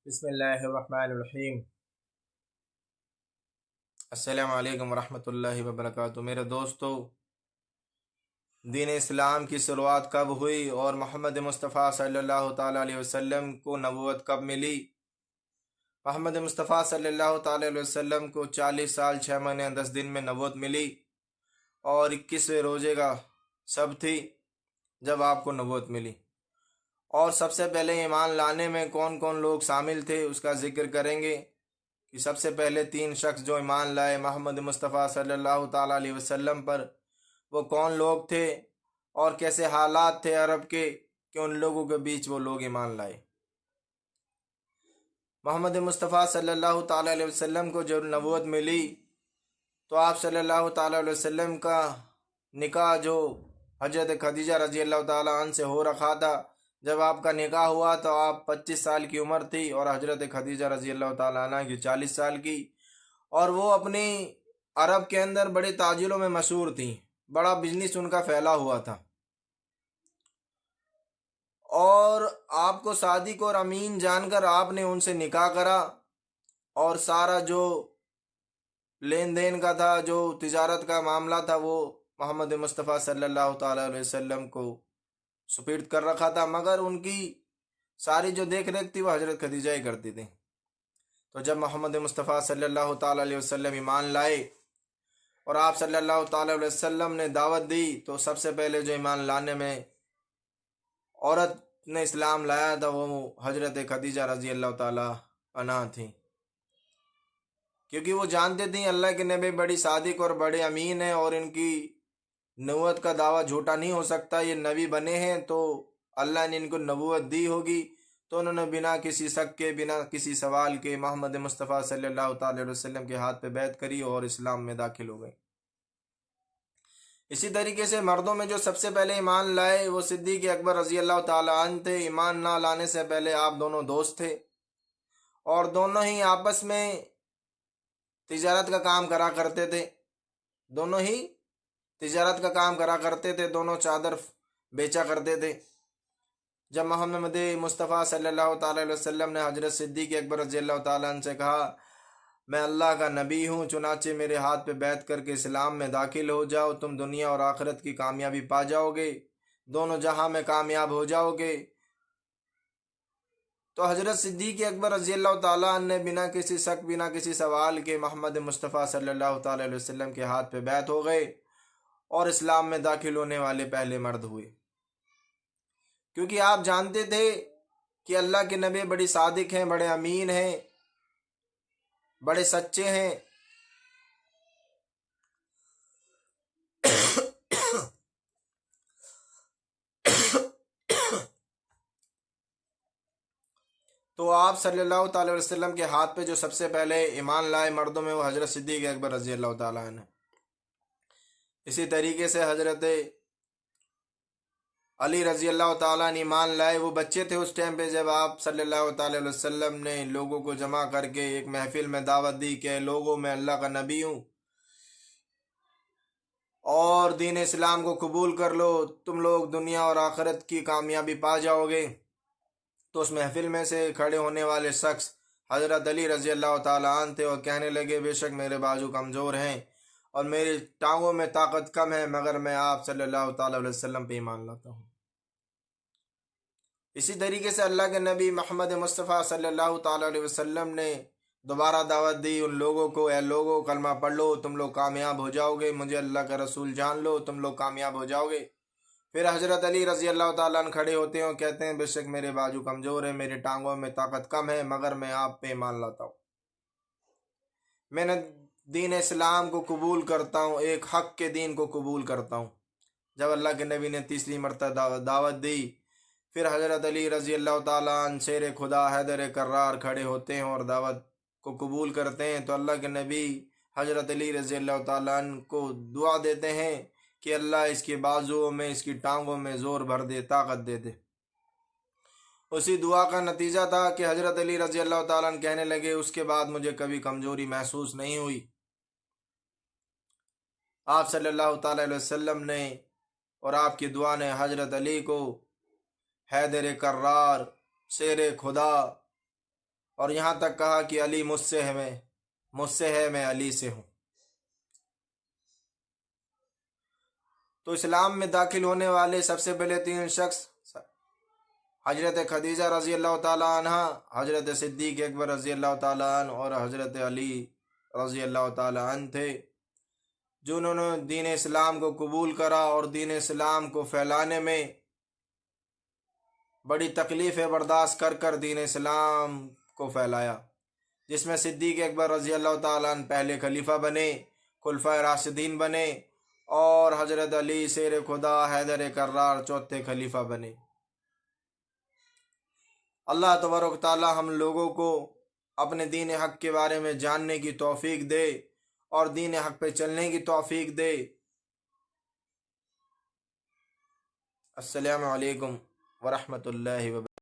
بسم اللہ الرحمن الرحیم۔ السلام علیکم ورحمۃ اللہ وبرکاتہ۔ میرے دوستو، دین اسلام کی شروعات کب ہوئی اور محمد مصطفیٰ صلی اللہ تعالیٰ علیہ وسلم کو نبوت کب ملی؟ محمد مصطفیٰ صلی اللہ تعالیٰ علیہ وسلم کو 40 سال 6 مہینے 10 دن میں نبوت ملی، اور 21ویں روزے کا سب تھی جب آپ کو نبوت ملی۔ اور سب سے پہلے ایمان لانے میں کون کون لوگ شامل تھے اس کا ذکر کریں گے کہ سب سے پہلے 3 شخص جو ایمان لائے محمد مصطفیٰ صلی اللہ تعالیٰ علیہ وسلم پر، وہ کون لوگ تھے اور کیسے حالات تھے عرب کے کہ ان لوگوں کے بیچ وہ لوگ ایمان لائے۔ محمد مصطفیٰ صلی اللہ تعالیٰ علیہ وسلم کو جب نبوت ملی تو آپ صلی اللہ تعالیٰ علیہ وسلم کا نکاح جو حضرت خدیجہ رضی اللہ تعالیٰ عنہ سے ہو رکھا تھا، جب آپ کا نکاح ہوا تو آپ 25 سال کی عمر تھی اور حضرت خدیجہ رضی اللہ تعالیٰ عنہ کی 40 سال کی، اور وہ اپنی عرب کے اندر بڑے تاجروں میں مشہور تھیں، بڑا بزنس ان کا پھیلا ہوا تھا، اور آپ کو صادق اور امین جان کر آپ نے ان سے نکاح کرا، اور سارا جو لین دین کا تھا، جو تجارت کا معاملہ تھا، وہ محمد مصطفیٰ صلی اللہ تعالیٰ علیہ وسلم کو سپرد کر رکھا تھا، مگر ان کی ساری جو دیکھ ریکھ تھی وہ حضرت خدیجہ ہی کرتی تھی۔ تو جب محمد مصطفیٰ صلی اللہ تعالیٰ علیہ وسلم ایمان لائے اور آپ صلی اللہ تعالیٰ علیہ وسلم نے دعوت دی، تو سب سے پہلے جو ایمان لانے میں عورت نے اسلام لایا تھا وہ حضرت خدیجہ رضی اللہ تعالیٰ عنہا تھیں، کیونکہ وہ جانتے تھیں اللہ کے نبی بڑی صادق اور بڑے امین ہیں، اور ان کی نبوت کا دعویٰ جھوٹا نہیں ہو سکتا، یہ نبی بنے ہیں تو اللہ نے ان کو نبوت دی ہوگی، تو انہوں نے بنا کسی شک کے، بنا کسی سوال کے محمد مصطفیٰ صلی اللہ تعالی علیہ وسلم کے ہاتھ پہ بیعت کری اور اسلام میں داخل ہو گئے۔ اسی طریقے سے مردوں میں جو سب سے پہلے ایمان لائے وہ صدیق اکبر رضی اللہ تعالی عنہ تھے۔ ایمان نہ لانے سے پہلے آپ دونوں دوست تھے، اور دونوں ہی آپس میں تجارت کا کام کرا کرتے تھے، دونوں ہی تجارت کا کام کرا کرتے تھے، دونوں چادر بیچا کرتے تھے۔ جب محمد مصطفیٰ صلی اللہ تعالیٰ علیہ وسلم نے حضرت صدیق اکبر رضی اللہ تعالیٰ عنہ سے کہا میں اللہ کا نبی ہوں، چنانچہ میرے ہاتھ پہ بیعت کر کے اسلام میں داخل ہو جاؤ، تم دنیا اور آخرت کی کامیابی پا جاؤ گے، دونوں جہاں میں کامیاب ہو جاؤ گے، تو حضرت صدیق اکبر رضی اللہ تعالیٰ عنہ نے بنا کسی شک، بنا کسی سوال کے محمد مصطفیٰ صلی اللہ تعالیٰ علیہ وسلم کے ہاتھ پہ بیعت ہو گئے اور اسلام میں داخل ہونے والے پہلے مرد ہوئے، کیونکہ آپ جانتے تھے کہ اللہ کے نبی بڑی صادق ہیں، بڑے امین ہیں، بڑے سچے ہیں، تو آپ صلی اللہ تعالی وسلم کے ہاتھ پہ جو سب سے پہلے ایمان لائے مردوں میں وہ حضرت صدیق اکبر رضی اللہ تعالیٰ عنہ۔ اسی طریقے سے حضرت علی رضی اللہ تعالیٰ نے ایمان لائے، وہ بچے تھے اس ٹائم پہ جب آپ صلی اللہ تعالی علیہ وسلم نے لوگوں کو جمع کر کے ایک محفل میں دعوت دی کہ لوگوں میں اللہ کا نبی ہوں اور دین اسلام کو قبول کر لو، تم لوگ دنیا اور آخرت کی کامیابی پا جاؤ گے۔ تو اس محفل میں سے کھڑے ہونے والے شخص حضرت علی رضی اللہ تعالیٰ عنہ تھے، اور کہنے لگے بے شک میرے بازو کمزور ہیں اور میری ٹانگوں میں طاقت کم ہے، مگر میں آپ صلی اللہ تعالیٰ علیہ وسلم پہ ایمان لاتا ہوں۔ اسی طریقے سے اللہ کے نبی محمد مصطفیٰ صلی اللہ تعالیٰ علیہ وسلم نے دوبارہ دعوت دی ان لوگوں کو، اے لوگوں کلمہ پڑھ لو تم لوگ کامیاب ہو جاؤ گے، مجھے اللہ کا رسول جان لو تم لوگ کامیاب ہو جاؤ گے۔ پھر حضرت علی رضی اللہ تعالیٰ عنہ کھڑے ہوتے ہیں اور کہتے ہیں بے شک میرے بازو کمزور ہے، میری ٹانگوں میں طاقت کم ہے، مگر میں آپ پہ ایمان لاتا ہوں، میں نے دین اسلام کو قبول کرتا ہوں، ایک حق کے دین کو قبول کرتا ہوں۔ جب اللہ کے نبی نے تیسری مرتبہ دعوت دی، پھر حضرت علی رضی اللہ تعالیٰ عنہ شیر خدا حیدر کرار کھڑے ہوتے ہیں اور دعوت کو قبول کرتے ہیں، تو اللہ کے نبی حضرت علی رضی اللہ تعالیٰ عنہ کو دعا دیتے ہیں کہ اللہ اس کے بازوؤں میں، اس کی ٹانگوں میں زور بھر دے، طاقت دے دے۔ اسی دعا کا نتیجہ تھا کہ حضرت علی رضی اللہ تعالیٰ عنہ کہنے لگے اس کے بعد مجھے کبھی کمزوری محسوس نہیں ہوئی۔ آپ صلی اللہ تعالیٰ علیہ وسلم نے اور آپ کی دعا نے حضرت علی کو حیدر کرار، شیر خدا اور یہاں تک کہا کہ علی مجھ سے ہے، میں علی سے ہوں۔ تو اسلام میں داخل ہونے والے سب سے پہلے 3 شخص حضرت خدیجہ رضی اللہ تعالیٰ عنہ، حضرت صدیق اکبر رضی اللہ تعالیٰ عنہ اور حضرت علی رضی اللہ تعالیٰ عنہ تھے، جنہوں نے دین اسلام کو قبول کرا اور دین اسلام کو پھیلانے میں بڑی تکلیفیں برداشت کر دین اسلام کو پھیلایا، جس میں صدیق اکبر رضی اللہ تعالیٰ عنہ پہلے خلیفہ بنے، خلفائے راشدین بنے، اور حضرت علی شیر خدا حیدر کرار چوتھے خلیفہ بنے۔ اللہ تبارک تعالی ہم لوگوں کو اپنے دین حق کے بارے میں جاننے کی توفیق دے اور دین حق پہ چلنے کی توفیق دے۔ السلام علیکم ورحمۃ اللہ وبرکاتہ۔